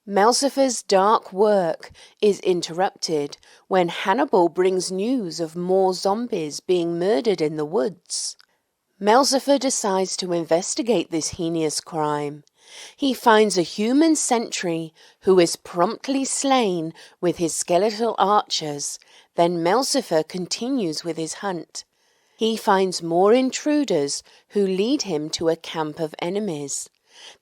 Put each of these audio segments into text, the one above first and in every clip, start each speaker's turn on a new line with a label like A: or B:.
A: Melcifer's dark work is interrupted when Hannibal brings news of more zombies being murdered in the woods. Melcifer decides to investigate this heinous crime. He finds a human sentry who is promptly slain with his skeletal archers. Then Melcifer continues with his hunt. He finds more intruders who lead him to a camp of enemies.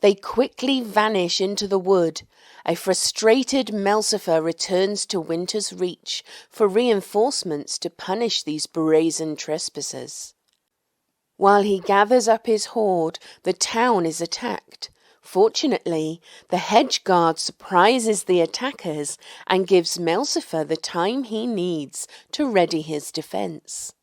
A: They quickly vanish into the wood. A frustrated Melcifer returns to Winter's Reach for reinforcements to punish these brazen trespassers. While he gathers up his horde, the town is attacked. Fortunately, the hedge guard surprises the attackers and gives Melcifer the time he needs to ready his defense.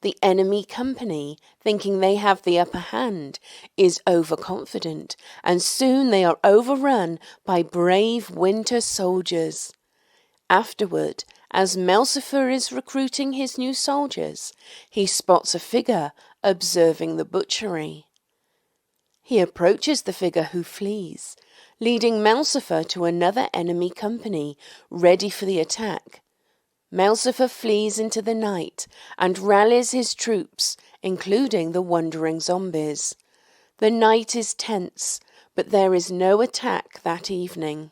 A: The enemy company, thinking they have the upper hand, is overconfident, and soon they are overrun by brave winter soldiers. Afterward, as Melcifer is recruiting his new soldiers, he spots a figure observing the butchery. He approaches the figure who flees, leading Melcifer to another enemy company ready for the attack. Melcifer flees into the night and rallies his troops, including the wandering zombies. The night is tense, but there is no attack that evening.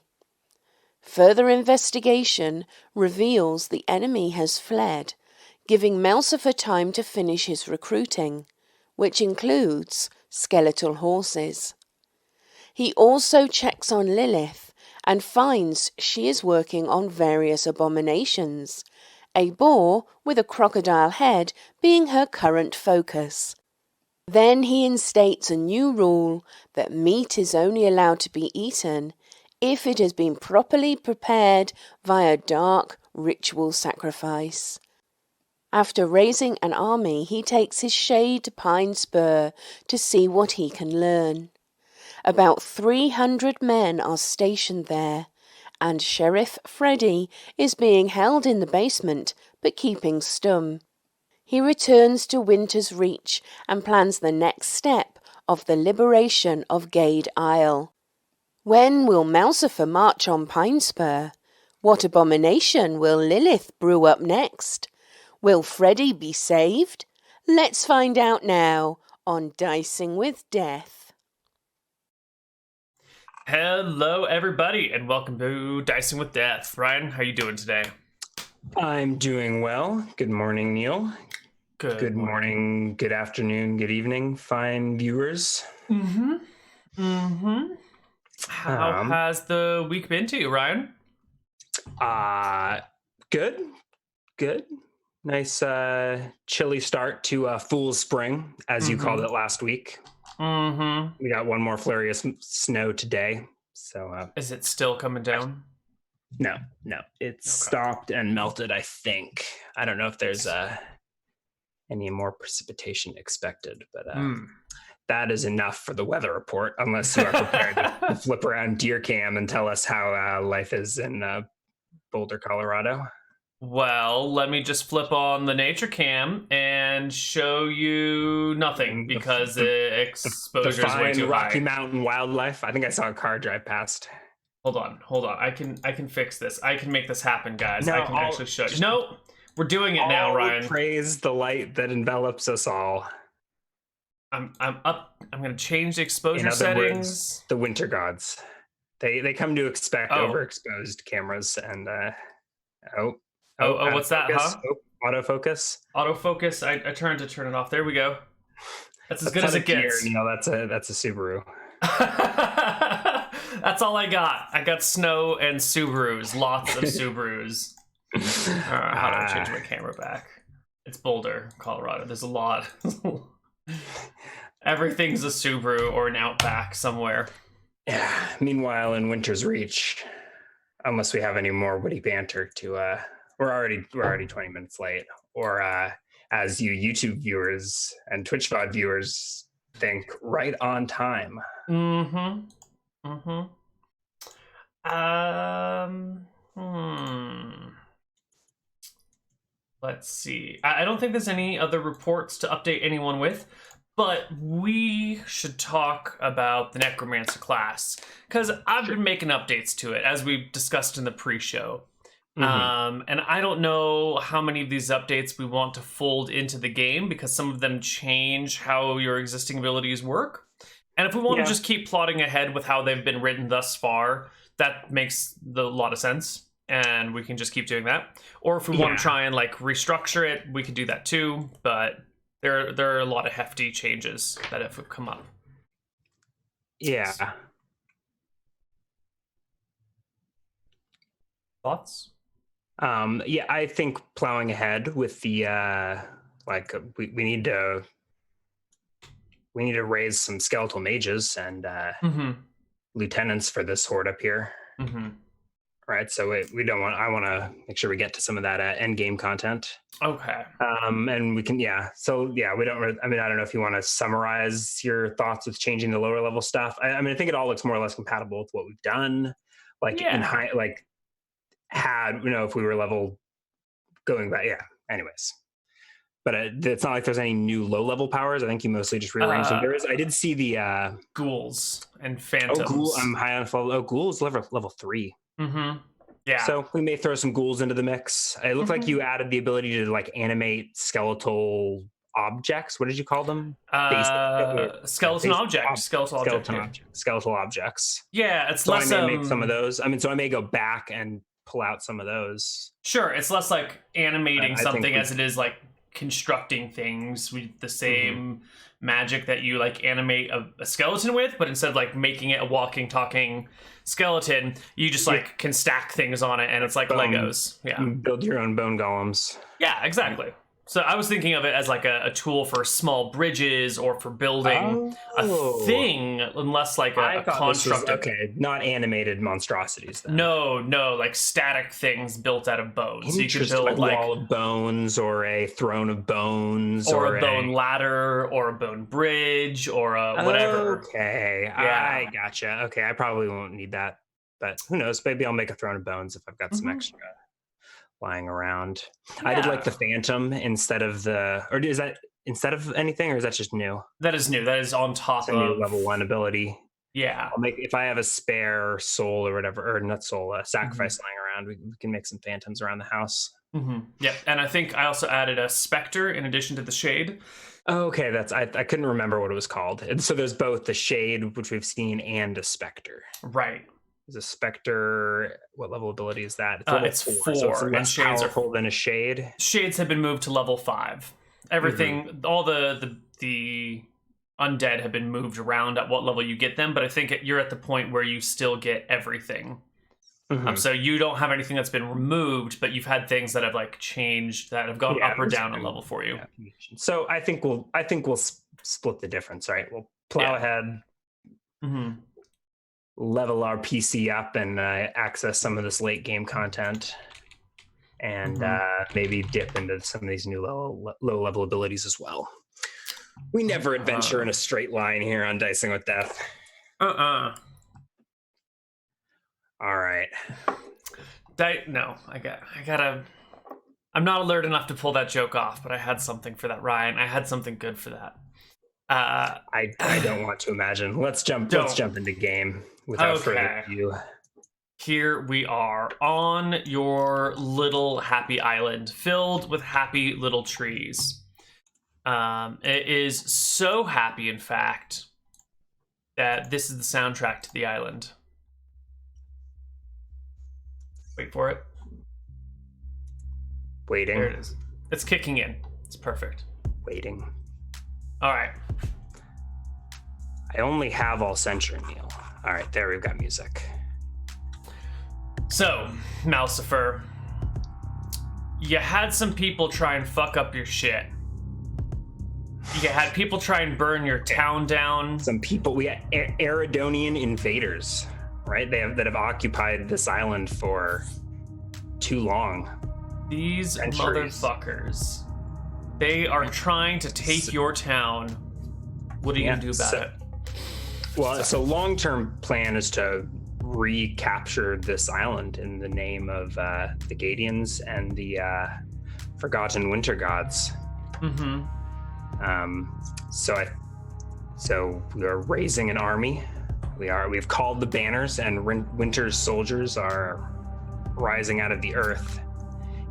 A: Further investigation reveals the enemy has fled, giving Melcifer time to finish his recruiting, which includes skeletal horses. He also checks on Lilith and finds she is working on various abominations, a boar with a crocodile head being her current focus. Then he instates a new rule that meat is only allowed to be eaten if it has been properly prepared via dark ritual sacrifice. After raising an army, he takes his shade pine spur to see what he can learn. About 300 men are stationed there, and Sheriff Freddy is being held in the basement but keeping stum. He returns to Winter's Reach and plans the next step of the liberation of Gade Isle. When will Melcifer march on Pine Spur? What abomination will Lilith brew up next? Will Freddy be saved? Let's find out now on Dicing with Death.
B: Hello, everybody, and welcome to Dicing with Death. Ryan, how you doing today?
C: I'm doing well. Good morning, Neal.
B: Good
C: morning, good afternoon, good evening, fine viewers.
B: How has the week been to you, Ryan?
C: Good. Nice chilly start to Fool's Spring, as you called it last week. We got one more flurry of snow today. So
B: is it still coming down?
C: No. It's stopped and melted, I think. I don't know if there's any more precipitation expected, but that is enough for the weather report, unless you are prepared to flip around Deer Cam and tell us how life is in Boulder, Colorado.
B: Well, let me just flip on the nature cam and show you nothing because the exposure is way too high.
C: Rocky Mountain wildlife. I think I saw a car drive past.
B: Hold on. I can fix this. I can make this happen, guys. I can actually show you. No, we're doing it now, Ryan.
C: Praise the light that envelops us all.
B: I'm up. I'm going to change the exposure settings.
C: In other words, the winter gods. They come to expect overexposed cameras and
B: what's that, huh?
C: Autofocus.
B: Autofocus. I tried to turn it off. There we go. That's as good as it gets.
C: That's a Subaru.
B: That's all I got. I got snow and Subarus. Lots of Subarus. How do I change my camera back? It's Boulder, Colorado. There's a lot. Everything's a Subaru or an Outback somewhere.
C: Yeah. Meanwhile, in Winter's Reach, unless we have any more witty banter to we're already 20 minutes late. Or as you YouTube viewers and Twitch VOD viewers think, right on time.
B: Let's see. I don't think there's any other reports to update anyone with, But we should talk about the Necromancer class, because I've been making updates to it, as we discussed in the pre-show. And I don't know how many of these updates we want to fold into the game, because some of them change how your existing abilities work. And if we want to just keep plotting ahead with how they've been written thus far, that makes a lot of sense, and we can just keep doing that. Or if we want to try and like restructure it, we could do that too, but there are a lot of hefty changes that have come up.
C: Yeah.
B: Thoughts?
C: Yeah, I think plowing ahead with the we need to raise some skeletal mages and lieutenants for this horde up here. Right, so I want to make sure we get to some of that end game content.
B: Okay.
C: And we can, we don't. I don't know if you want to summarize your thoughts with changing the lower level stuff. I think it all looks more or less compatible with what we've done. Like in high, like had if we were level going back. Yeah. Anyways, but it's not like there's any new low level powers. I think you mostly just rearranged them. I did see the
B: ghouls and phantoms.
C: I'm high on level. Oh, ghouls level 3.
B: Yeah.
C: So we may throw some ghouls into the mix. It looked like you added the ability to like animate skeletal objects. What did you call them?
B: Skeletal
C: objects.
B: Yeah, it's
C: so
B: less.
C: I may make some of those. So I may go back and pull out some of those.
B: Sure, it's less like animating something as it is like constructing things with the same magic that you like animate a skeleton with, but instead of like making it a walking, talking skeleton, you just like can stack things on it, and it's like Legos. Yeah,
C: build your own bone golems.
B: Yeah, exactly. So I was thinking of it as like a tool for small bridges or for building a thing, unless like a construct.
C: Okay, not animated monstrosities then.
B: No, like static things built out of bones. So you could build
C: like a wall of bones or a throne of bones
B: or a bone ladder or a bone bridge or a whatever.
C: Okay, yeah. I gotcha. Okay, I probably won't need that, but who knows? Maybe I'll make a throne of bones if I've got some extra lying around. Yeah. I did like the phantom instead of is that instead of anything, or is that just new?
B: That is new. That is on top of
C: new level 1 ability.
B: Yeah.
C: I'll make, if I have a spare soul or whatever, or not soul, sacrifice lying around, we can make some phantoms around the house.
B: Yeah, and I think I also added a specter in addition to the shade.
C: Okay, I couldn't remember what it was called. And so there's both the shade, which we've seen, and a specter.
B: Right.
C: Is a specter, what level ability is that?
B: It's 4.
C: So it's less
B: shades
C: powerful than a shade.
B: Shades have been moved to level 5. Everything, all the undead have been moved around at what level you get them, but I think you're at the point where you still get everything. So you don't have anything that's been removed, but you've had things that have like changed, that have gone up or down a level for you.
C: Yeah. So I think we'll split the difference, right? We'll plow ahead. Level our PC up and access some of this late game content, and maybe dip into some of these new low level abilities as well. We never adventure in a straight line here on Dicing with Death. All right.
B: No, I gotta. I'm not alert enough to pull that joke off, but I had something for that, Ryan. I had something good for that.
C: I don't want to imagine. Let's jump into game without further ado.
B: Here we are on your little happy island filled with happy little trees. It is so happy, in fact, that this is the soundtrack to the island. Wait for it.
C: Waiting.
B: There it is. It's kicking in. It's perfect.
C: Waiting.
B: All right.
C: I only have all censure, Neal. All right, there we've got music.
B: So, Malcifer, you had some people try and fuck up your shit. You had people try and burn your town down.
C: Some people, we had Eridonian invaders, right? That have occupied this island for too long.
B: These
C: centuries.
B: Motherfuckers. They are trying to take your town. What are you going to do about it?
C: Well, so long-term plan is to recapture this island in the name of the Gadians and the Forgotten Winter Gods. So So we are raising an army. We've called the banners, and Winter's soldiers are rising out of the earth.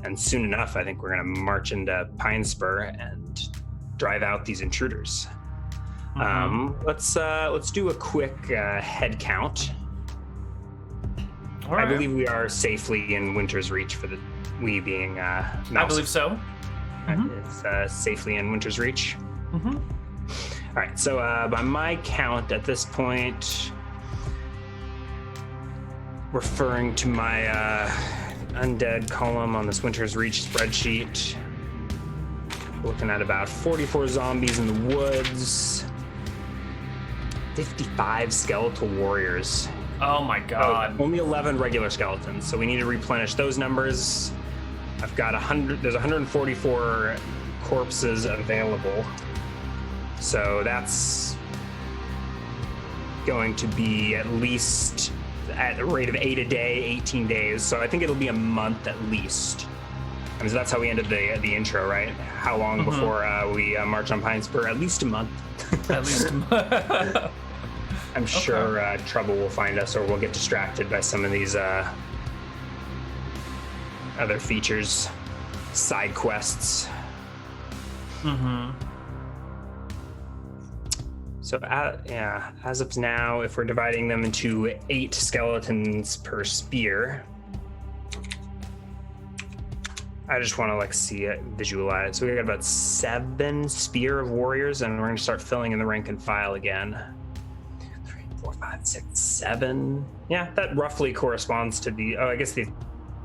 C: And soon enough, I think we're going to march into Pine Spur and drive out these intruders. Let's do a quick head count.
B: All right.
C: I believe we are safely in Winter's reach for we being Mouse.
B: I believe so.
C: Is safely in Winter's reach.
B: Mm-hmm.
C: All right, so by my count at this point, referring to my undead column on this Winter's Reach spreadsheet, looking at about 44 zombies in the woods, 55 skeletal warriors.
B: Oh my god.
C: Only 11 regular skeletons, so we need to replenish those numbers. I've got 100, there's 144 corpses available. So that's going to be at least at a rate of 8 a day, 18 days. So I think it'll be a month at least. I mean, so that's how we ended the intro, right? How long before we march on Pine Spur? At least a month.
B: At least a month.
C: I'm sure trouble will find us, or we'll get distracted by some of these other features, side quests. So, as of now, if we're dividing them into 8 skeletons per spear, I just want to see it visualize. So we got about 7 spear of warriors, and we're going to start filling in the rank and file again. 3, 4, 5, 6, 7. Yeah, that roughly corresponds to the. Oh, I guess these.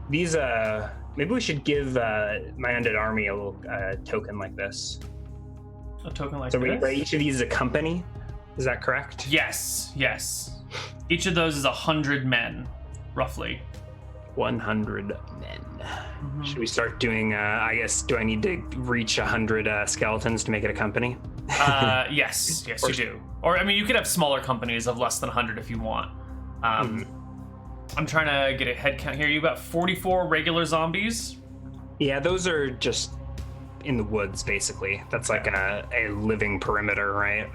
C: Maybe we should give my undead army a little token like this.
B: A token like
C: so
B: this?
C: So each of these is a company. Is that correct?
B: Yes. Each of those is 100 men, roughly. 100
C: men. Should we start doing, I guess, do I need to reach 100 skeletons to make it a company?
B: Yes, you do. Or, I mean, you could have smaller companies of less than 100 if you want. I'm trying to get a head count here. You've got 44 regular zombies. Yeah,
C: those are just in the woods, basically. That's like a living perimeter, right?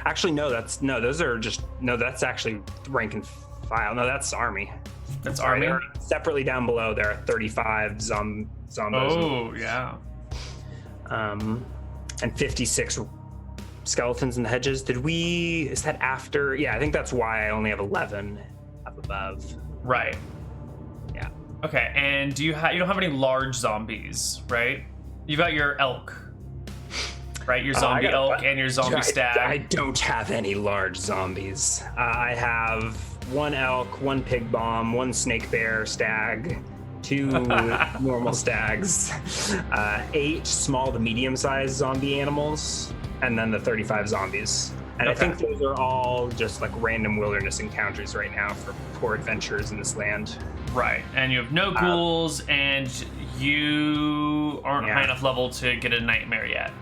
C: Actually, that's actually rank and file. No, that's army.
B: That's army?
C: Separately down below, there are 35 zombies.
B: Oh, yeah.
C: And 56 skeletons in the hedges. Is that after? Yeah, I think that's why I only have 11 up above.
B: Right.
C: Yeah.
B: Okay, and you don't have any large zombies, right? You've got your elk, right? Your zombie elk and your zombie stag.
C: I don't have any large zombies. I have 1 elk, 1 pig bomb, 1 snake bear stag, 2 normal stags, 8 small to medium-sized zombie animals, and then the 35 zombies. And I think those are all just random wilderness encounters right now for poor adventurers in this land.
B: Right, and you have no ghouls, and you aren't high enough level to get a nightmare yet.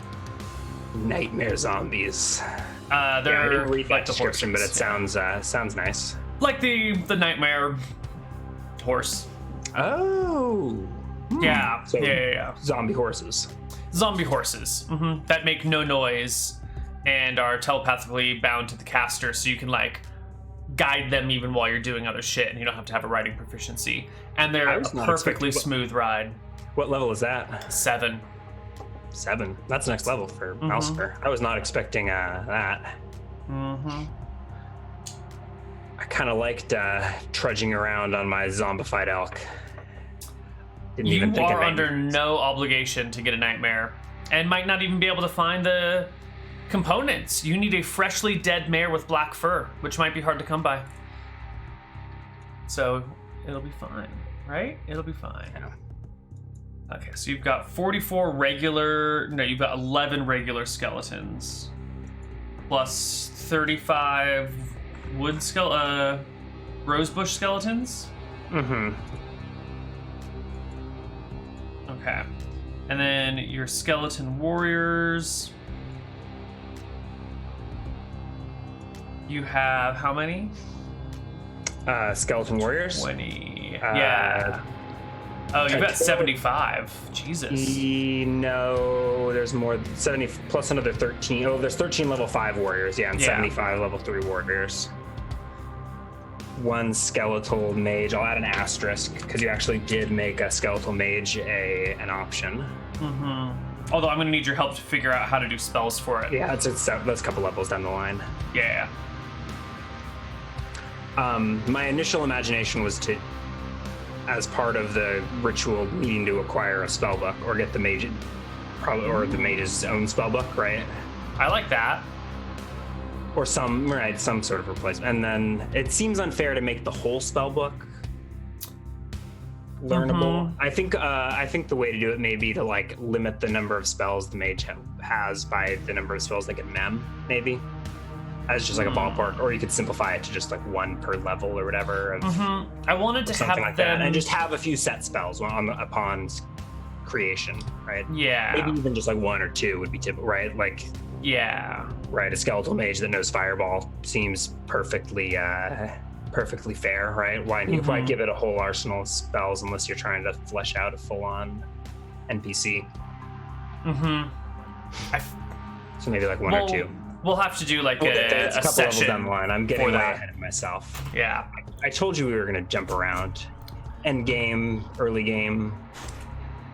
C: Nightmare zombies.
B: They're
C: I didn't read that
B: the
C: description,
B: horses.
C: But it sounds nice.
B: Like the nightmare horse.
C: Oh.
B: Yeah.
C: So
B: Yeah.
C: Zombie horses.
B: Zombie horses that make no noise and are telepathically bound to the caster, so you can guide them even while you're doing other shit, and you don't have to have a riding proficiency. And they're a perfectly smooth ride.
C: What level is that?
B: 7.
C: 7. That's next level for Mouser. I was not expecting that. I kind of liked trudging around on my zombified elk.
B: You are under no obligation to get a nightmare, and might not even be able to find the components. You need a freshly dead mare with black fur, which might be hard to come by. So it'll be fine, right? It'll be fine. Yeah. Okay, so you've got 44 you've got 11 regular skeletons, plus 35 rosebush skeletons. Okay, and then your skeleton warriors. You have how many?
C: Skeleton warriors?
B: 20. Oh, you've got 75. Jesus.
C: No, there's more. 70 plus another 13. Oh, there's 13 level 5 warriors. Yeah, and 75 level 3 warriors. 1 skeletal mage. I'll add an asterisk because you actually did make a skeletal mage an option.
B: Although I'm going to need your help to figure out how to do spells for it.
C: Yeah, that's a couple levels down the line.
B: Yeah.
C: My initial imagination was to, as part of the ritual, needing to acquire a spellbook or get the mage, or the mage's own spellbook, right?
B: I like that.
C: Or some sort of replacement. And then it seems unfair to make the whole spellbook learnable. I think the way to do it may be to like limit the number of spells the mage has by the number of spells they can mem, maybe. As just like a ballpark, or you could simplify it to just like 1 per level or whatever.
B: I wanted to
C: something
B: have
C: like
B: them
C: that, and just have a few set spells upon creation, right?
B: Yeah.
C: Maybe even just like 1 or 2 would be typical, right? Like,
B: yeah,
C: right. A skeletal mage that knows fireball seems perfectly fair, right? Why give it a whole arsenal of spells unless you're trying to flesh out a full-on NPC? So maybe like 1 or 2.
B: We'll have to do like
C: a couple
B: session
C: levels down the line. I'm getting way ahead of myself.
B: Yeah.
C: I told you we were going to jump around. End game, early game.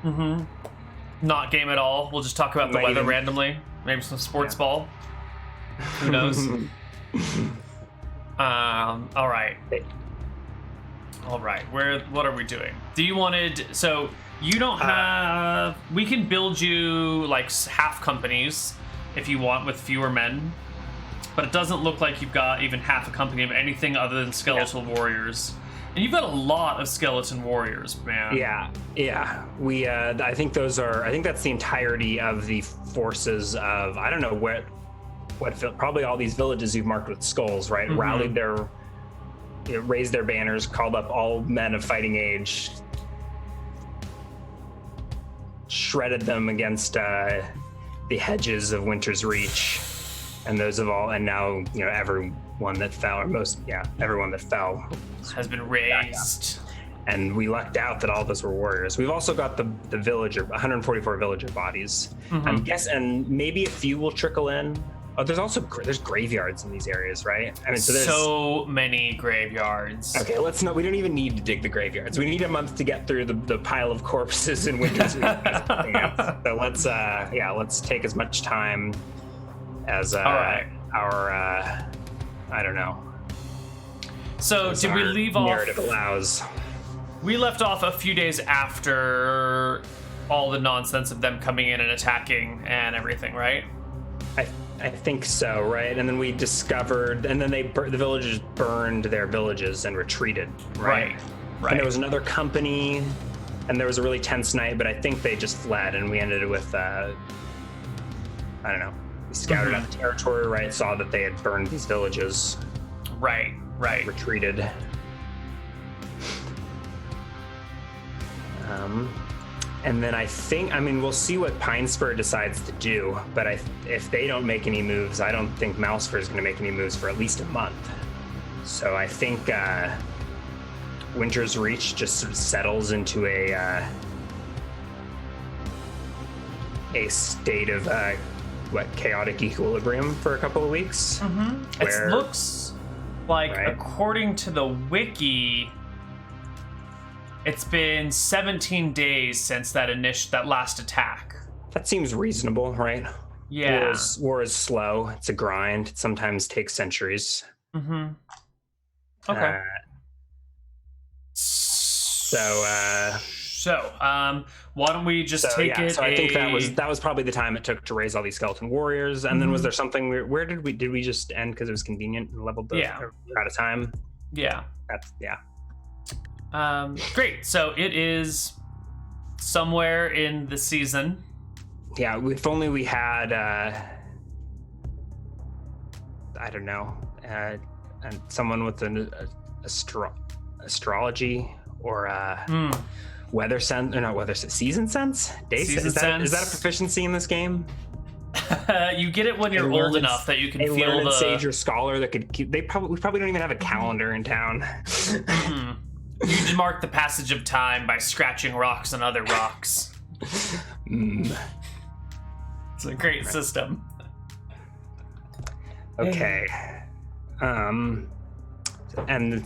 B: Not game at all. We'll just talk about the weather randomly. Maybe some sports ball. Who knows? All right. What are we doing? So you don't have. We can build you like half companies if you want with fewer men, but it doesn't look like you've got even half a company of anything other than skeletal warriors. And you've got a lot of skeleton warriors, man. Yeah. We, I think that's the entirety of the forces of, I don't know what probably all these villages you've marked with skulls, right? Rallied raised their banners, called up all men of fighting age, shredded them against the hedges of Winter's Reach, and now everyone that fell, everyone that fell has been raised.
C: And we lucked out that all of us were warriors. We've also got the 144 villager bodies. I'm guessing, and maybe a few will trickle in. Oh, there's graveyards in these areas, right? I mean, there's
B: so many graveyards.
C: Okay, we don't even need to dig the graveyards. We need a month to get through the pile of corpses in Winter's Reach. So let's take as much time as our I don't know.
B: So did we leave off?
C: Narrative allows.
B: We left off a few days after all the nonsense of them coming in and attacking and everything, right?
C: I think so, right? And then we discovered, and then the villagers burned their villages and retreated, right? Right. And there was another company, and there was a really tense night, but I think they just fled, and we ended with, I don't know, we scouted out the territory, right? Saw that they had burned these villages.
B: Right.
C: Retreated. And then we'll see what Pine Spur decides to do, but if they don't make any moves, I don't think Mousefur is going to make any moves for at least a month. So I think Winter's Reach just sort of settles into a state of chaotic equilibrium for a couple of weeks.
B: It looks like, according to the wiki, it's been 17 days since that last attack.
C: That seems reasonable, right?
B: Yeah.
C: War is slow. It's a grind. It sometimes takes centuries.
B: Okay. Why don't we just take it?
C: So I think that was probably the time it took to raise all these skeleton warriors. And then was there something? Where did we just end because it was convenient and leveled the out of time?
B: Yeah.
C: Yeah.
B: Great. So it is somewhere in the season.
C: Yeah, if only we had, I don't know, someone with an astrology or weather sense, or not weather sense, season sense? Is that a proficiency in this game?
B: You get it when you're old enough that you can feel the
C: sage or scholar that could keep. We probably don't even have a calendar in town.
B: You mark the passage of time by scratching rocks on other rocks. It's a great system.
C: Okay. And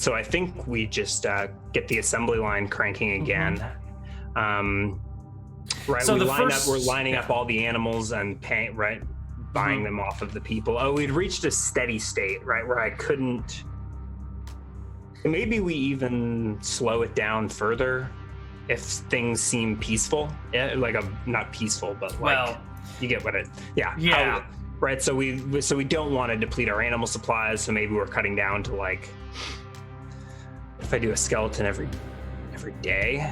C: so I think we just get the assembly line cranking again. Right,
B: So
C: we're lining up all the animals and buying them off of the people. Oh, we'd reached a steady state, right, where I couldn't. Maybe we even slow it down further if things seem peaceful. Not peaceful, but you get what it. Yeah. Right, so we don't want to deplete our animal supplies, so maybe we're cutting down to if I do a skeleton every day,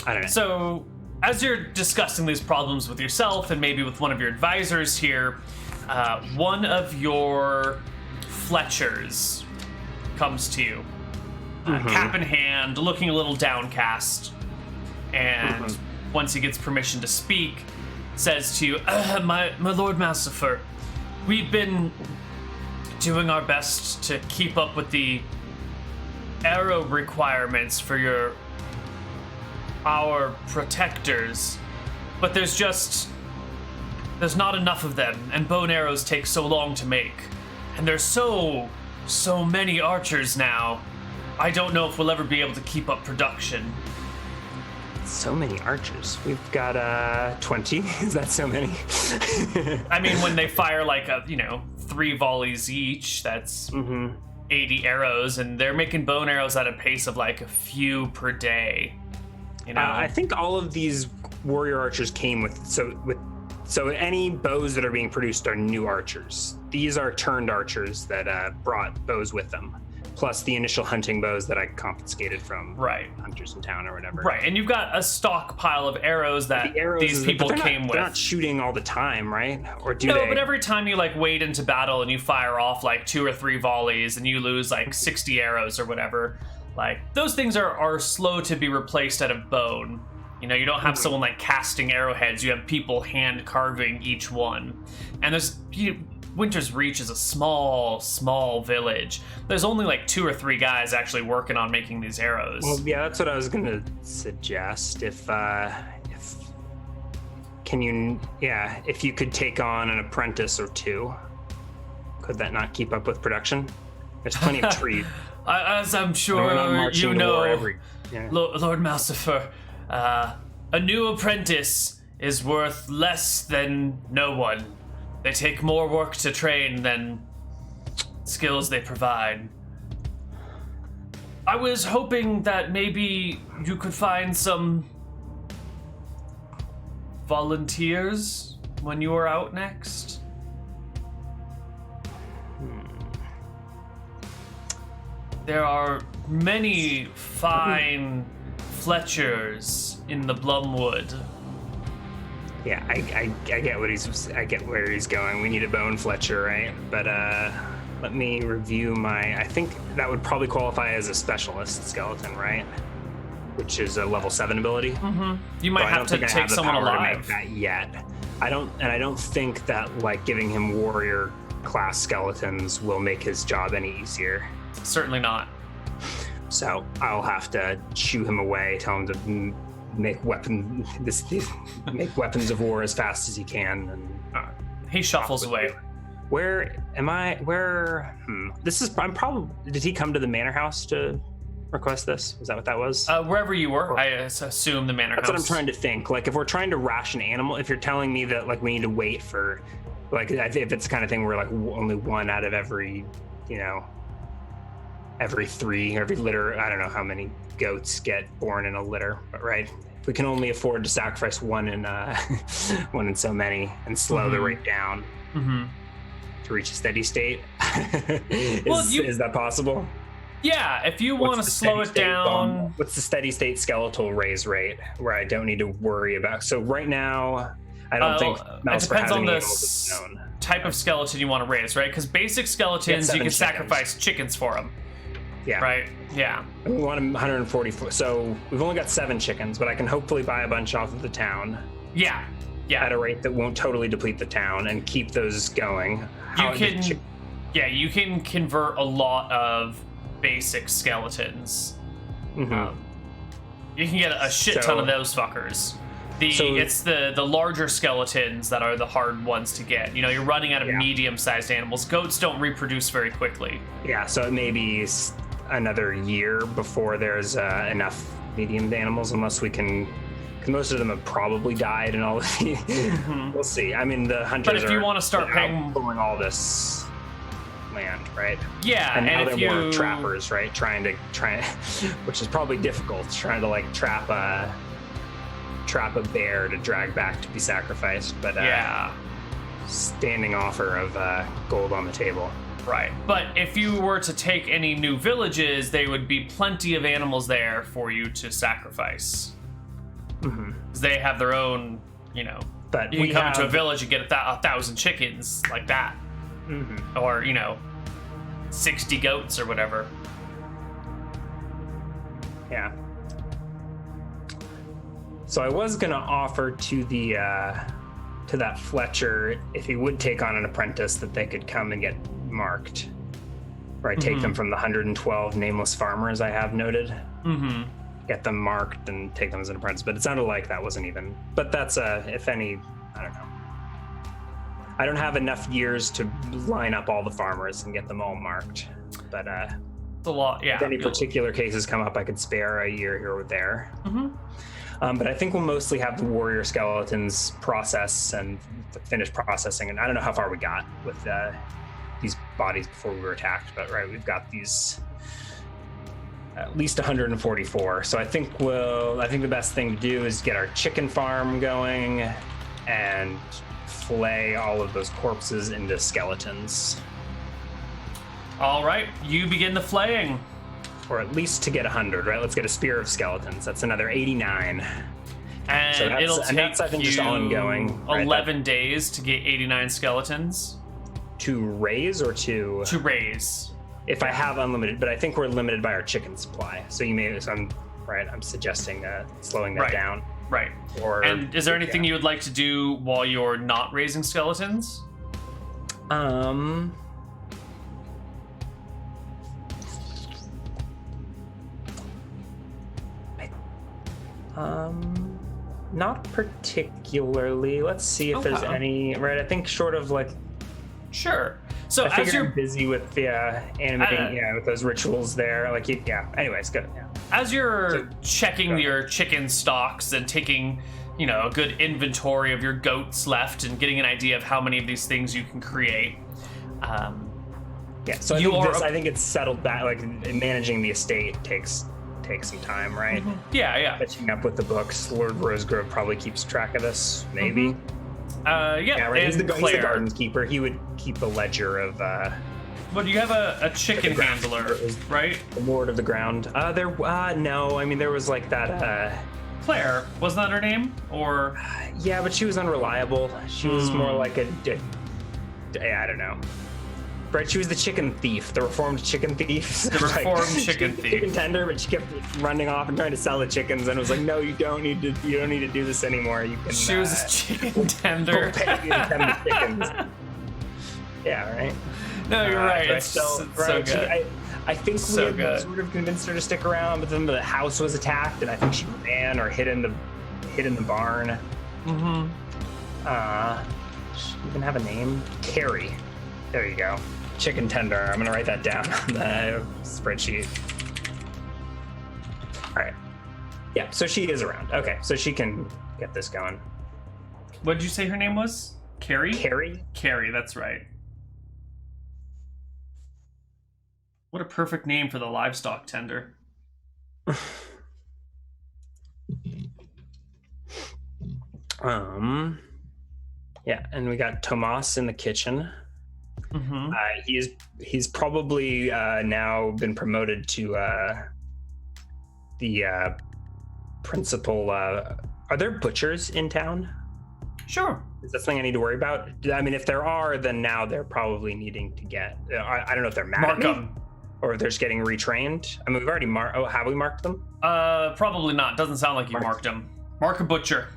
C: I don't know.
B: So as you're discussing these problems with yourself and maybe with one of your advisors here, one of your Fletchers comes to you, cap in hand, looking a little downcast, and once he gets permission to speak, says to you, my Lord Malsifer, we've been doing our best to keep up with the arrow requirements for our protectors, but there's not enough of them, and bone arrows take so long to make, and there's so many archers now. I don't know if we'll ever be able to keep up production.
C: So many archers. We've got 20. Is that so many?
B: I mean, when they fire 3 volleys each, that's 80 arrows, and they're making bone arrows at a pace of a few per day.
C: I think all of these warrior archers came with any bows that are being produced are new archers. These are turned archers that brought bows with them, plus the initial hunting bows that I confiscated from hunters in town or whatever.
B: Right, and you've got a stockpile of arrows that these people came with.
C: They're not shooting all the time, right? Or do they?
B: No, but every time you wade into battle and you fire off 2 or 3 volleys and you lose 60 arrows or whatever, those things are slow to be replaced out of bone. You don't have someone casting arrowheads. You have people hand carving each one. And there's Winter's Reach is a small village. There's only 2 or 3 guys actually working on making these arrows.
C: Well, yeah, that's what I was gonna suggest. If you could take on an apprentice or 2, could that not keep up with production? There's plenty of trees.
B: As I'm sure you know,
C: Yeah.
B: Lord Malsifer, a new apprentice is worth less than no one. They take more work to train than skills they provide. I was hoping that maybe you could find some volunteers when you were out next. There are many fine Fletchers in the Blumwood.
C: Yeah, I get I get where he's going. We need a bone Fletcher, right? But let me review I think that would probably qualify as a specialist skeleton, right? Which is a level 7 ability.
B: You might have to take someone alive.
C: To make that yet. I don't think that giving him warrior class skeletons will make his job any easier.
B: Certainly not.
C: So I'll have to shoo him away, tell him to make weapons of war as fast as he can. And
B: he shuffles away.
C: Where am I? I'm probably. Did he come to the manor house to request this? Is that what that was?
B: Wherever you were, I assume the manor house.
C: That's what I'm trying to think. If we're trying to ration animal, if you're telling me that we need to wait for, if it's the kind of thing where only one out of every, every 3, every litter, I don't know how many goats get born in a litter, but right, we can only afford to sacrifice one in so many and slow the rate down to reach a steady state. Is that possible?
B: Yeah, if you want to slow it down.
C: What's the steady state skeletal raise rate where I don't need to worry about? So right now, I don't think
B: it depends on the type of skeleton you want to raise, right? Because basic skeletons, you can sacrifice chickens for them.
C: Yeah.
B: Right. Yeah.
C: We want 144. So we've only got 7 chickens, but I can hopefully buy a bunch off of the town.
B: Yeah. Yeah.
C: At a rate that won't totally deplete the town and keep those going.
B: You can convert a lot of basic skeletons You can get a shit ton of those fuckers. It's the larger skeletons that are the hard ones to get. You know, you're running out of medium-sized animals. Goats don't reproduce very quickly.
C: Yeah, so it may be another year before there's enough medium animals, unless we can. Because most of them have probably died, and all of the. We'll see. I mean, the hunters.
B: But if you want to start paying,
C: pulling all this land, right?
B: Yeah,
C: and now
B: if
C: they're more trappers, right? Which is probably difficult, trying to like trap a bear to drag back to be sacrificed. But standing offer of gold on the table.
B: Right, but if you were to take any new villages, there would be plenty of animals there for you to sacrifice. Because they have their own, you know. But you can come into a village and get 1,000 chickens like that, or 60 goats or whatever.
C: Yeah. So I was gonna offer to that Fletcher, if he would take on an apprentice, that they could come and get marked, or I take them from the 112 nameless farmers I have noted, get them marked and take them as an apprentice. But it sounded like that wasn't even. But that's if any, I don't know. I don't have enough years to line up all the farmers and get them all marked. But
B: a lot, yeah.
C: If any particular cases come up, I could spare a year here or there. But I think we'll mostly have the warrior skeletons process and finish processing. And I don't know how far we got with these bodies before we were attacked, but we've got these at least 144. So I think the best thing to do is get our chicken farm going and flay all of those corpses into skeletons.
B: All right, you begin the flaying.
C: Or at least to get 100, right? Let's get a spear of skeletons. That's another 89.
B: And
C: so
B: it'll take
C: that's, I think, just ongoing.
B: 11 days to get 89 skeletons.
C: To raise or to?
B: To raise.
C: If I have unlimited, but I think we're limited by our chicken supply. So I'm suggesting slowing that down.
B: Right. And is there anything you would like to do while you're not raising skeletons?
C: Not particularly. Let's see if there's any. Right, I think short of like.
B: Sure. So
C: as you're busy with animating, with those rituals there, like Anyways, good. Yeah.
B: As you're checking your chicken stocks and taking, a good inventory of your goats left and getting an idea of how many of these things you can create.
C: So I think it's settled back. Like managing the estate takes some time, right?
B: Yeah.
C: Catching up with the books. Lord Rosegrove probably keeps track of this, maybe.
B: Right.
C: He's the gardens keeper. He would keep a ledger of.
B: But you have a chicken handler, right?
C: The Lord of the Ground. No. I mean, there was like that.
B: Claire, wasn't that her name? Or.
C: Yeah, but she was unreliable. She was more like I don't know. Right, she was the chicken thief, the reformed chicken thief.
B: The reformed chicken thief.
C: Chicken tender, but she kept running off and trying to sell the chickens, and it was like, no, you don't need to do this anymore. You can.
B: She was a chicken tender.
C: We'll pay you to tend the chickens. Yeah, right.
B: No, you're right. It's so good.
C: I think we had sort of convinced her to stick around, but then the house was attacked, and I think she ran or hid in the barn. She even have a name? Carrie. There you go. Chicken tender. I'm gonna write that down on the spreadsheet. All right. Yeah, so she is around. Okay, so she can get this going.
B: What did you say her name was? Carrie? Carrie, that's right. What a perfect name for the livestock tender.
C: Yeah, and we got Tomas in the kitchen. He's probably now been promoted to the principal. Are there butchers in town?
B: Sure.
C: Is that something I need to worry about? I mean, if there are, then now they're probably needing to get. I don't know if they're mad at me, or if they're just getting retrained. I mean, we've already marked. Oh, have we marked them?
B: Probably not. Doesn't sound like you marked them. Mark a butcher.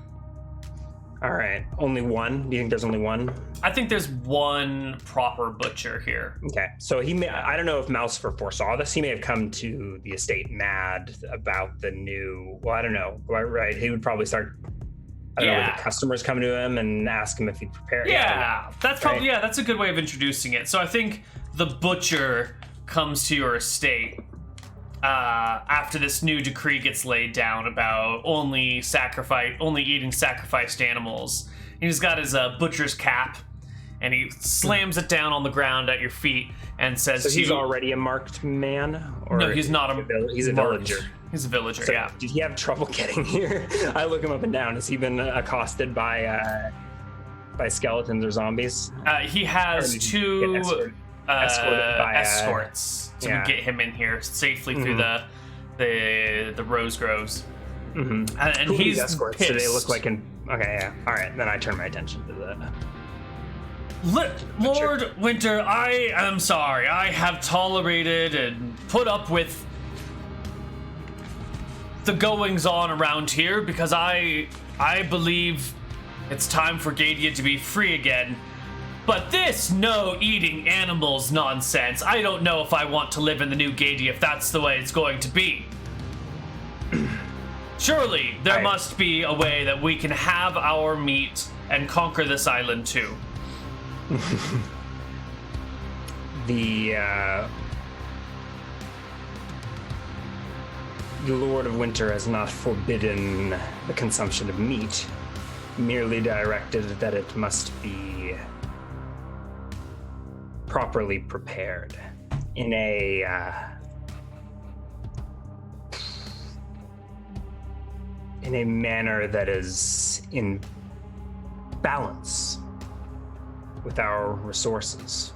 C: All right. Only one? Do you think there's only one?
B: I think there's one proper butcher here.
C: Okay. So he may, I don't know if Mousefer foresaw this. He may have come to the estate mad about the new, well, I don't know. Right. He would probably start, I don't know, would the customers come to him and ask him if he'd prepare.
B: Yeah. That's probably, that's a good way of introducing it. So I think the butcher comes to your estate after this new decree gets laid down about only eating sacrificed animals. And he's got his butcher's cap, and he slams it down on the ground at your feet and says,
C: "So he's already a marked man, or
B: no? He's not
C: he's a villager.
B: He's a villager.
C: So
B: yeah.
C: Did he have trouble getting here? I look him up and down. Has he been accosted by skeletons or zombies?
B: He has two escorts to get him in here safely through the rose groves.
C: Mm-hmm.
B: And
C: he's
B: he's
C: escorts.
B: pissed.
C: Do they look like okay, yeah. All right, then I turn my attention to that.
B: Lord Winter, I am sorry. I have tolerated and put up with the goings on around here because I believe it's time for Gadia to be free again. But this no eating animals nonsense, I don't know if I want to live in the new Gadia if that's the way it's going to be. Surely there must be a way that we can have our meat and conquer this island too.
C: The Lord of Winter has not forbidden the consumption of meat, merely directed that it must be properly prepared in a manner that is in balance with our resources.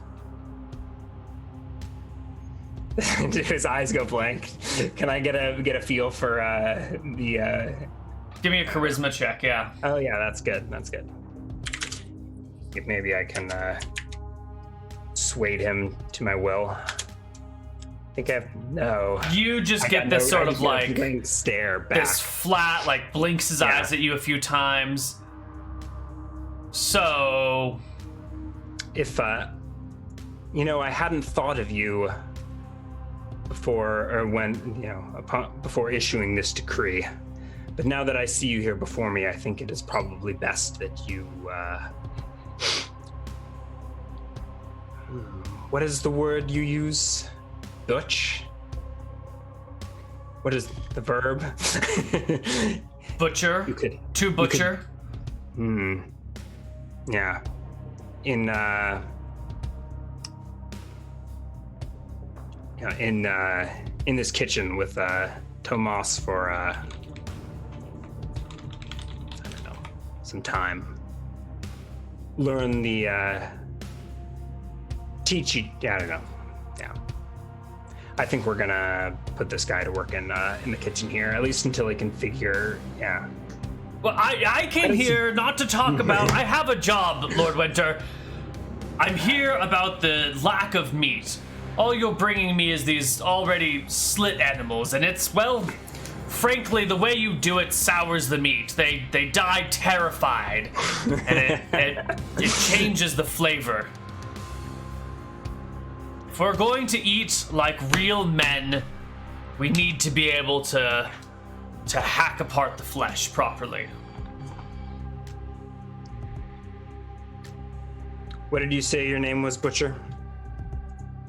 C: Do his eyes go blank? Can I get a feel for the?
B: Give me a charisma check, yeah.
C: Oh yeah, that's good. That's good. If maybe I can swayed him to my will. I think no.
B: You just get this sort of like
C: stare back.
B: This flat, like blinks his eyes at you a few times. So,
C: if I hadn't thought of you before, or when before issuing this decree, but now that I see you here before me, I think it is probably best that you. What is the word you use? Butch? What is the verb?
B: Butcher.
C: You could.
B: To butcher.
C: Yeah. In this kitchen with Tomas for I don't know, some time. Learn the teach you. I don't know. Yeah. I think we're gonna put this guy to work in the kitchen here, at least until he can figure. Yeah.
B: Well, I came here not to talk about. I have a job, Lord Winter. I'm here about the lack of meat. All you're bringing me is these already slit animals, and it's, well, frankly, the way you do it sours the meat. They die terrified, and it changes the flavor. If we're going to eat like real men, we need to be able to hack apart the flesh properly.
C: What did you say your name was, Butcher?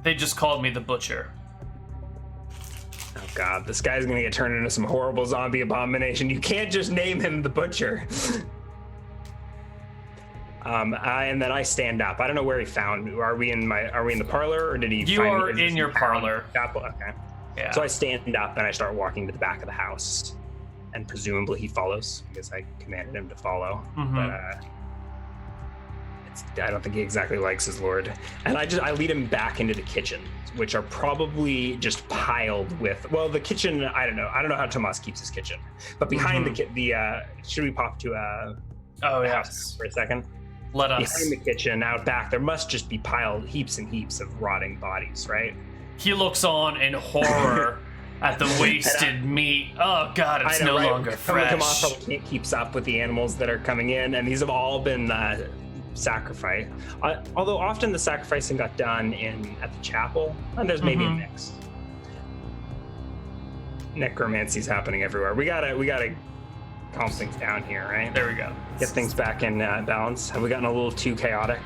B: They just called me the Butcher.
C: Oh God, this guy's gonna get turned into some horrible zombie abomination. You can't just name him the Butcher. And then I stand up. I don't know where he found. Are we in the parlor, or did he?
B: You are in your parlor.
C: Okay.
B: Yeah.
C: So I stand up and I start walking to the back of the house, and presumably he follows because I commanded him to follow.
B: Mm-hmm.
C: But I don't think he exactly likes his lord. And I lead him back into the kitchen, which are probably just piled with. Well, the kitchen. I don't know how Tomas keeps his kitchen, but behind the should we pop to house for a second?
B: Let us.
C: Behind the kitchen, out back, there must just be piled heaps and heaps of rotting bodies, right?
B: He looks on in horror at the wasted meat. Oh God, it's no longer fresh.
C: Tomas probably keeps up with the animals that are coming in, and these have all been sacrificed. Although often the sacrificing got done at the chapel, and there's maybe a mix. Necromancy's happening everywhere. We gotta calm things down here, right?
B: There we go.
C: Get things back in balance. Have we gotten a little too chaotic?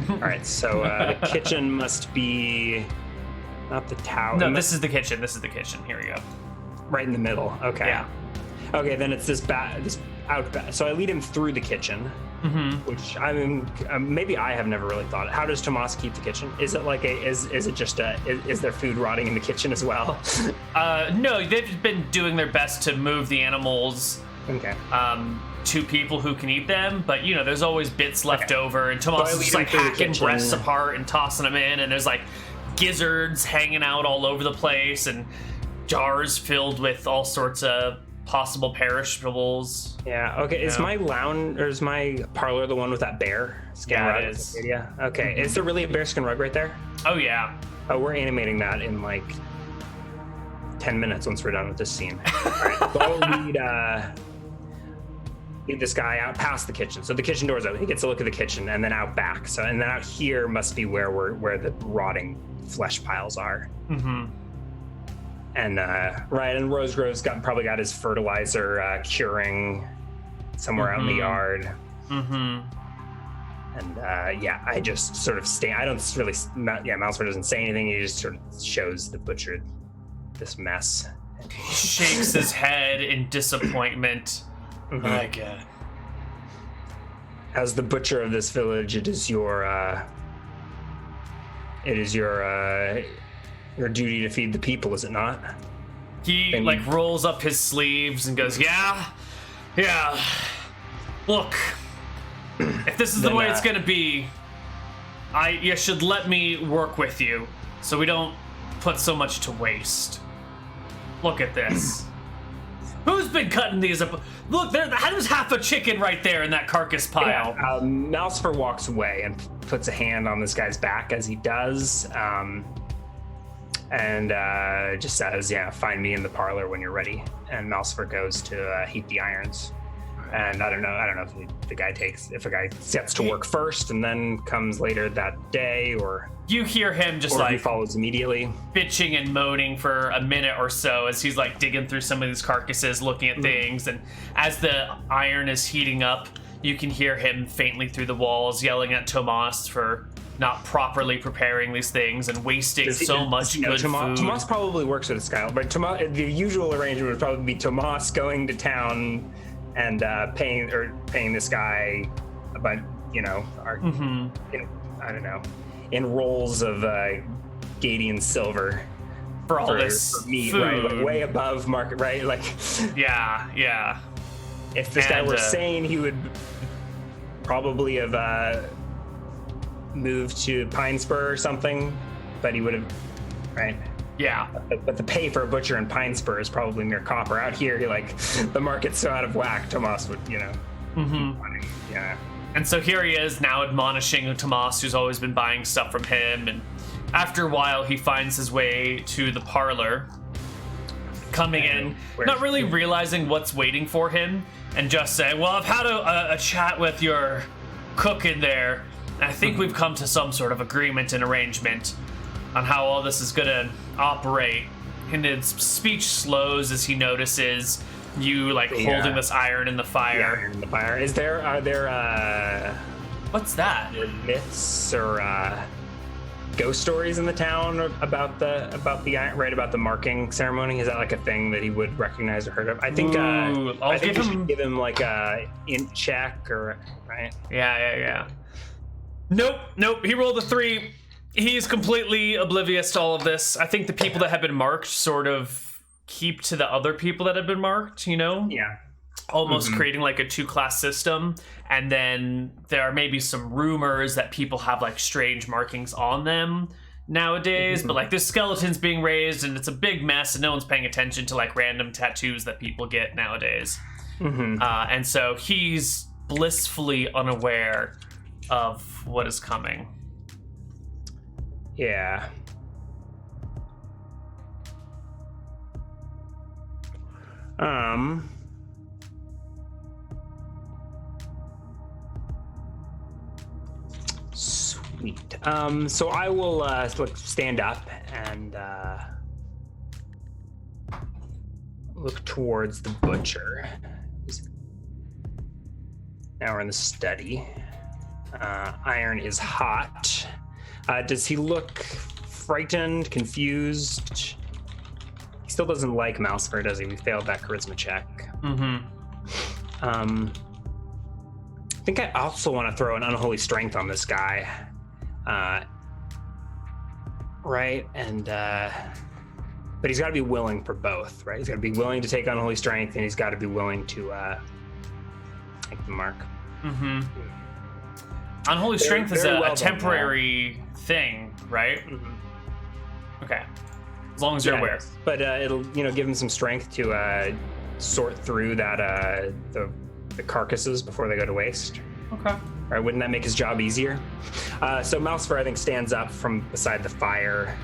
C: All right, so the kitchen must be not the tower.
B: No, this is the kitchen. This is the kitchen. Here we go.
C: Right in the middle. Okay.
B: Yeah.
C: Okay, then it's this out back. So I lead him through the kitchen, which I mean, maybe I have never really thought. How does Tomas keep the kitchen? Is it like is it just is there food rotting in the kitchen as well?
B: No, they've been doing their best to move the animals.
C: Okay.
B: To people who can eat them, but there's always bits left over, and Tomas is just like hacking breasts apart and tossing them in, and there's like gizzards hanging out all over the place, and jars filled with all sorts of possible perishables.
C: Yeah. Okay. Is my lounge or is my parlor the one with that bear skin rug?
B: It is.
C: Yeah. Okay. Is there really a bear skin rug right there?
B: Oh yeah.
C: Oh, we're animating that in like 10 minutes once we're done with this scene. All right. So I'll lead this guy out past the kitchen. So the kitchen door's open. He gets a look at the kitchen, and then out back. So and then out here must be where the rotting flesh piles are. And and Rosegrove's probably got his fertilizer curing somewhere out in the yard. And I just sort of stay. I don't really. Mouser doesn't say anything. He just sort of shows the butcher this mess.
B: He shakes his head in disappointment. My God.
C: As the butcher of this village, it is your duty to feed the people, is it not?
B: He rolls up his sleeves and goes, yeah. Look, if this is the way it's gonna be, you should let me work with you so we don't put so much to waste. Look at this. Who's been cutting these up? Look, there's half a chicken right there in that carcass pile.
C: Yeah, Malsifer walks away and puts a hand on this guy's back as he does, and just says, find me in the parlor when you're ready. And Malsifer goes to heat the irons. And I don't know if the guy sets to work first and then comes later that day, or
B: you hear him just
C: he follows immediately,
B: bitching and moaning for a minute or so as he's like digging through some of these carcasses, looking at things. And as the iron is heating up, you can hear him faintly through the walls yelling at Tomas for not properly preparing these things and wasting so much good food.
C: Tomas probably works with this guy, but the usual arrangement would probably be Tomas going to town and paying this guy about I don't know, in rolls of Gadian silver
B: for all this
C: meat,
B: food.
C: Right? Like way above market, right? Like
B: yeah.
C: If this guy were sane, he would probably have moved to Pine Spur or something, but he would have, right?
B: Yeah.
C: But the pay for a butcher in Pine Spur is probably mere copper. Out here, the market's so out of whack, Tomas would, Yeah.
B: And so here he is now admonishing Tomas, who's always been buying stuff from him. And after a while, he finds his way to the parlor, coming in, not really realizing what's waiting for him, and just saying, well, I've had a chat with your cook in there, and I think we've come to some sort of agreement and arrangement on how all this is going to operate. And his speech slows as he notices you holding this iron in the fire.
C: Are there
B: what's that?
C: Myths or ghost stories in the town about the iron, right, about the marking ceremony? Is that like a thing that he would recognize or heard of? I think I think we should give him like a int check, or right?
B: Yeah. Nope. He rolled a 3. He's completely oblivious to all of this. I think the people that have been marked sort of keep to the other people that have been marked,
C: Yeah.
B: Almost creating like a 2-class system. And then there are maybe some rumors that people have strange markings on them nowadays. But this skeleton's being raised and it's a big mess and no one's paying attention to random tattoos that people get nowadays. And so he's blissfully unaware of what is coming.
C: Yeah. Sweet. So I will stand up and look towards the butcher. Now we're in the study. Iron is hot. Does he look frightened, confused? He still doesn't like Malsifer, does he? We failed that charisma check. I think I also want to throw an unholy strength on this guy. Right? And but he's got to be willing for both, right? He's got to be willing to take unholy strength, and he's got to be willing to take the mark.
B: Unholy strength is a temporary thing, right? Okay, as long as you're aware.
C: But it'll give him some strength to sort through that the carcasses before they go to waste.
B: Okay.
C: Right? Wouldn't that make his job easier? So Malsifer, I think, stands up from beside the fire.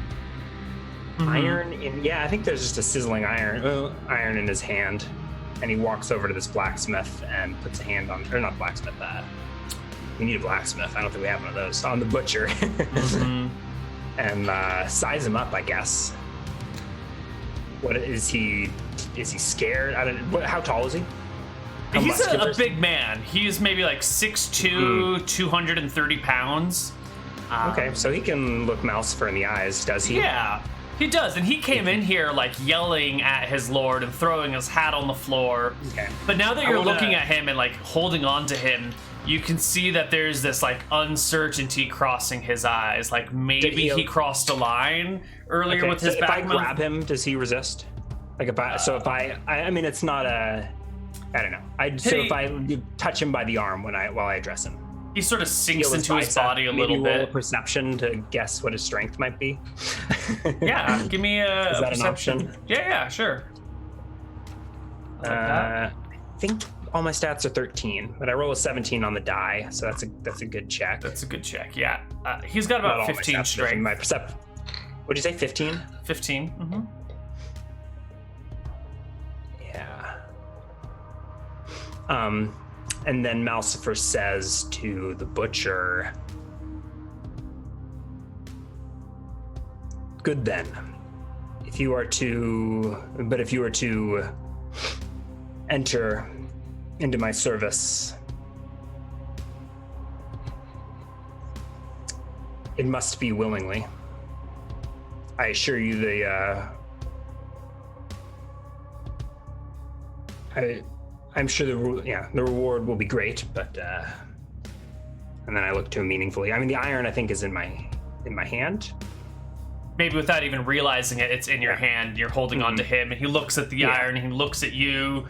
C: Iron I think there's just a sizzling iron in his hand, and he walks over to this blacksmith and puts a hand on, or not blacksmith, we need a blacksmith. I don't think we have one of those. On the butcher. And size him up, I guess. What is he? Is he scared? How tall is he?
B: He's a big man. He's maybe like 6'2", 230 pounds.
C: Okay, so he can look Malsifer in the eyes, does he?
B: Yeah, he does. And he came in here like yelling at his lord and throwing his hat on the floor. Okay. But now that you're looking at him and like holding on to him, you can see that there's this like uncertainty crossing his eyes. Like maybe he crossed a line earlier with his back.
C: If I grab him, does he resist? Like if I mean, it's not a, I don't know. If I touch him by the arm while I address him,
B: he sort of sinks into his body a little bit.
C: Roll a perception to guess what his strength might be.
B: Yeah, give me a perception.
C: An option?
B: Yeah, sure.
C: I think all my stats are 13, but I roll a 17 on the die, so that's a good check.
B: That's a good check. Yeah, he's got about 15 strength.
C: My percept. What'd you say? 15.
B: 15. Mm-hmm.
C: Yeah. And then Malsifer says to the butcher, "Good then. If you are to enter into my service, it must be willingly. I assure you I'm sure the reward will be great, but and then I look to him meaningfully. I mean, the iron I think is in my hand.
B: Maybe without even realizing it, it's in your hand. You're holding on to him, and he looks at the iron, and he looks at you,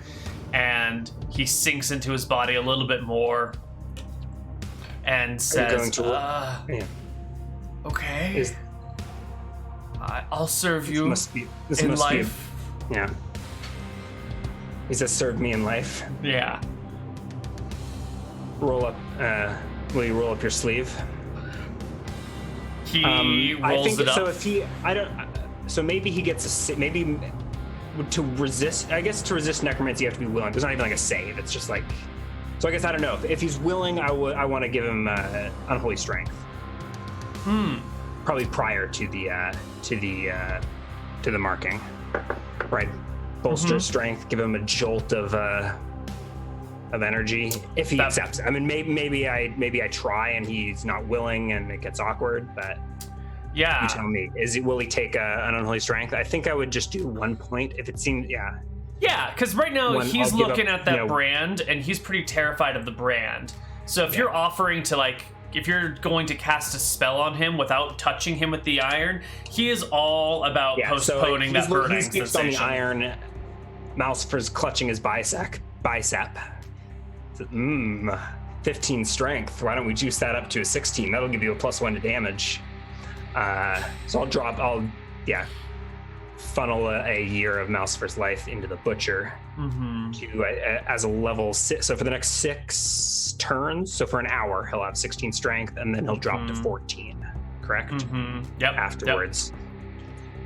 B: and he sinks into his body a little bit more, and says, "Okay, I'll serve you in life."
C: Yeah. He says, "Serve me in life."
B: Yeah.
C: Roll up. Will you roll up your sleeve?
B: He rolls it up.
C: So if so maybe he gets maybe to resist. I guess to resist necromancy, you have to be willing. There's not even like a save. It's just like. So I guess I don't know. If he's willing, I want to give him unholy strength. Probably prior to the marking, right? Bolster strength, give him a jolt of energy if he accepts it. I mean, maybe I try and he's not willing and it gets awkward, but you tell me. Will he take an unholy strength? I think I would just do 1 point if it seems.
B: Yeah, because right now he's looking at that brand and he's pretty terrified of the brand. So if you're offering to if you're going to cast a spell on him without touching him with the iron, he is all about postponing that burning sensation.
C: On the iron, Malsifer's clutching his bicep. 15 strength. Why don't we juice that up to a 16? That'll give you a +1 to damage. So I'll funnel a year of Malsifer's life into the butcher as a level 6. So for the next 6 turns, so for an hour, he'll have 16 strength, and then he'll drop to 14. Correct?
B: Yep.
C: Afterwards.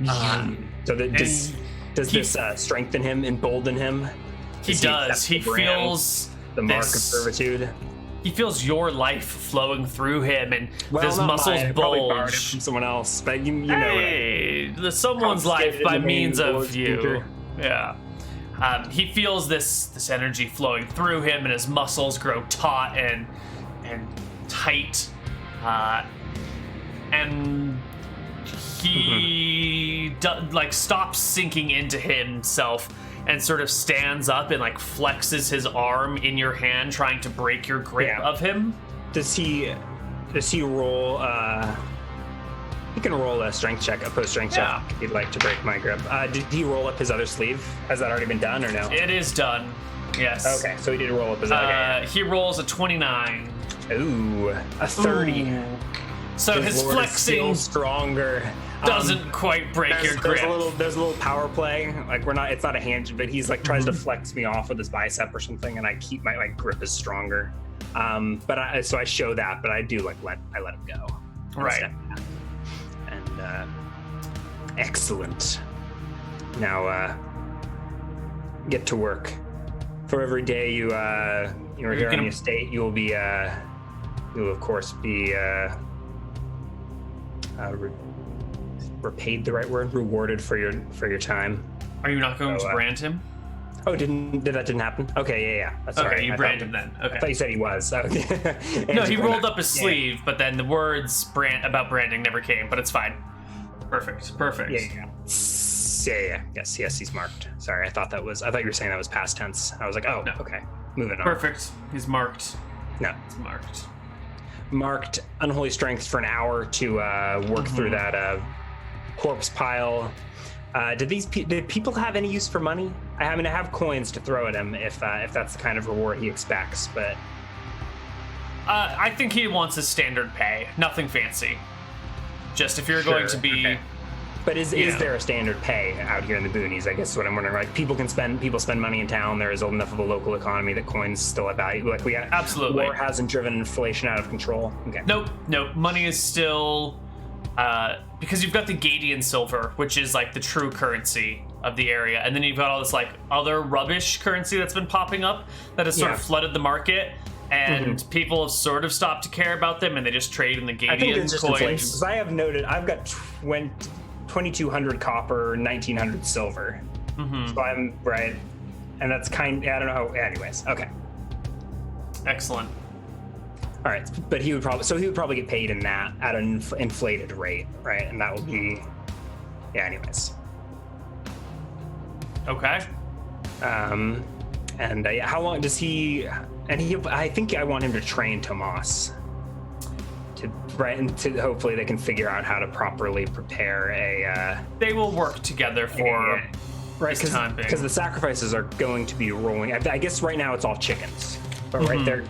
B: Yep.
C: Does this strengthen him, embolden him?
B: He does. He feels
C: the mark of servitude.
B: He feels your life flowing through him, and his muscles bulge.
C: From someone else, but you
B: know, someone's life by means of you. Yeah. He feels this energy flowing through him, and his muscles grow taut and tight, and he stops sinking into himself and sort of stands up and flexes his arm in your hand, trying to break your grip of him.
C: Does he roll? He can roll a strength check, a post strength check, if he'd like to break my grip. Did he roll up his other sleeve? Has that already been done or no?
B: It is done. Yes.
C: Okay, so he did roll up his other.
B: He rolls a 29.
C: Ooh, a 30.
B: Ooh. So his flexing
C: is still stronger.
B: Doesn't quite break your grip.
C: There's a little power play. It's not a hand, but he's tries to flex me off with his bicep or something, and I keep my grip is stronger. So I show that, but I do let him go.
B: Right.
C: And excellent. Now get to work. For every day you're here on the estate, you will of course be repaid, the right word, rewarded for your time.
B: Are you not going to brand him?
C: Oh, that didn't happen? Okay, yeah. That's
B: okay,
C: right.
B: You brand him then. Okay.
C: I thought you said he was. Okay.
B: No, he rolled up his sleeve, but then the words about branding never came, but it's fine. Perfect.
C: Yeah. Yes, he's marked. Sorry, I thought you were saying that was past tense. I was like, oh, no. Okay. Moving on.
B: Perfect. He's marked.
C: No.
B: It's marked.
C: Marked unholy strength for an hour to work through that corpse pile. Did people have any use for money? I have coins to throw at him if that's the kind of reward he expects, but
B: I think he wants his standard pay. Nothing fancy. Just if you're going to be.
C: Okay. But is there a standard pay out here in the boonies? I guess is what I'm wondering. People spend money in town. There is enough of a local economy that coins still have value.
B: Absolutely.
C: War hasn't driven inflation out of control. Okay.
B: Nope. Money is still because you've got the Gadian silver, which is the true currency of the area, and then you've got all this other rubbish currency that's been popping up that has sort of flooded the market. And people have sort of stopped to care about them, and they just trade in the Gadian
C: I think it's just
B: coins.
C: Inflation, because I have noted I've got 2,200 copper, 1,900 silver. So I'm right, and that's I don't know how. Anyways, okay.
B: Excellent.
C: All right, but he would probably get paid in that at an inflated rate, right? And that will be, anyways.
B: Okay.
C: And how long does he? And I think I want him to train Tomas. And to hopefully they can figure out how to properly prepare a.
B: They will work together for this time being.
C: Because the sacrifices are going to be rolling. I guess right now it's all chickens, but right there,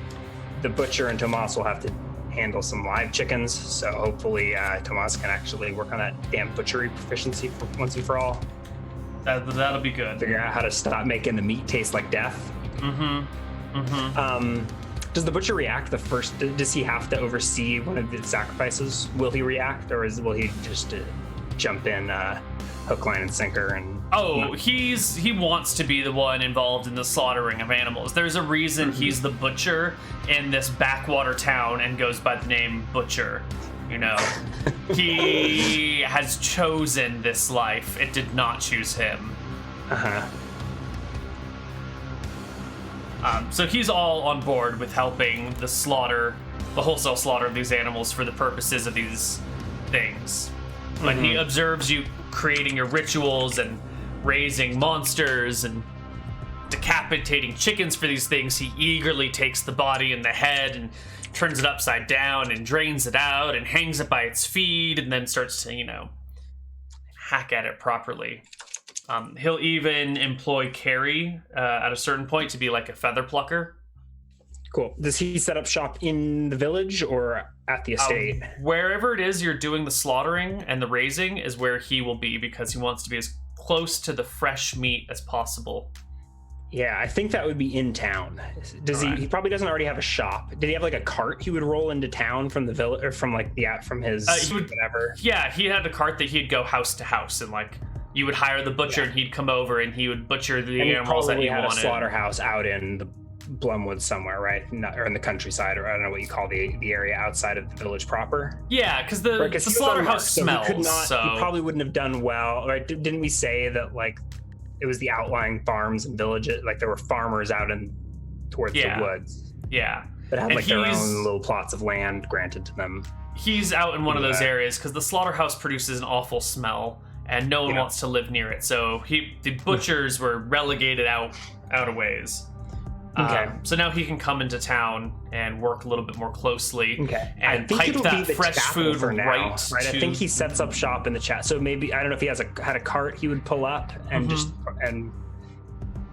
C: the butcher and Tomas will have to handle some live chickens. So hopefully Tomas can actually work on that damn butchery proficiency for once and for all.
B: That'll be good.
C: Figure out how to stop making the meat taste like death. Does the butcher react the first? Does he have to oversee one of the sacrifices? Will he react, or will he just jump in hook, line, and sinker? And
B: he wants to be the one involved in the slaughtering of animals. There's a reason he's the butcher in this backwater town and goes by the name Butcher. He has chosen this life. It did not choose him. So he's all on board with helping the wholesale slaughter of these animals for the purposes of these things. When he observes you creating your rituals and raising monsters and decapitating chickens for these things, he eagerly takes the body and the head and turns it upside down and drains it out and hangs it by its feet and then starts to, hack at it properly. He'll even employ Carrie at a certain point to be like a feather plucker.
C: Cool. Does he set up shop in the village or at the estate?
B: Wherever it is you're doing the slaughtering and the raising is where he will be, because he wants to be as close to the fresh meat as possible.
C: Yeah, I think that would be in town. Does he? He probably doesn't already have a shop. Did he have a cart he would roll into town from the village, or from from his whatever?
B: Yeah, he had a cart that he'd go house to house and You would hire the butcher, and he'd come over, and he would butcher the
C: and
B: animals that you
C: had
B: wanted.
C: A slaughterhouse out in the Blumwood somewhere, right? Or in the countryside, or I don't know what you call the area outside of the village proper.
B: Yeah, because the slaughterhouse smells.
C: He probably wouldn't have done well, right? Didn't we say that like it was the outlying farms and villages? Like there were farmers out towards the woods.
B: Yeah,
C: that had like their own little plots of land granted to them.
B: He's out in one of those areas because the slaughterhouse produces an awful smell, and no one wants to live near it. So the butchers were relegated out a ways.
C: Okay.
B: So now he can come into town and work a little bit more closely.
C: Okay.
B: And pipe that fresh food right.
C: I think he sets up shop in the chat. So maybe I don't know if he had a cart he would pull up and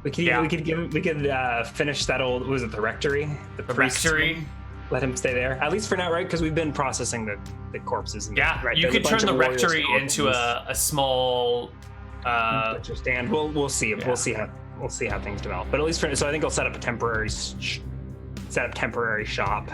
C: we could finish that old, was it the rectory?
B: The rectory.
C: Let him stay there at least for now, right? Because we've been processing the corpses.
B: Right? You could turn the rectory into a small
C: butcher stand. We'll see. We'll see how things develop. But at least so I think I'll set up a temporary shop.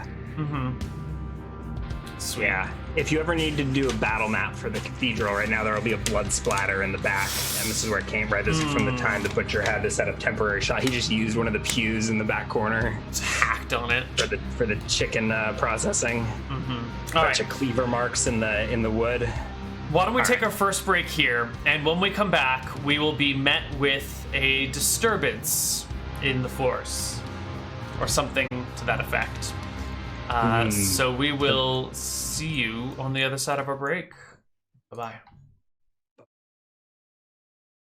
B: Sweet.
C: Yeah. If you ever need to do a battle map for the cathedral, right now there'll be a blood splatter in the back, and this is where it came. Right, this is from the time the butcher had to set up temporary shop. He just used one of the pews in the back corner.
B: Just hacked on it
C: for the chicken processing. Bunch of cleaver marks in the wood.
B: Why don't we take our first break here, and when we come back, we will be met with a disturbance in the force, or something to that effect. So we will see you on the other side of our break. Bye-bye.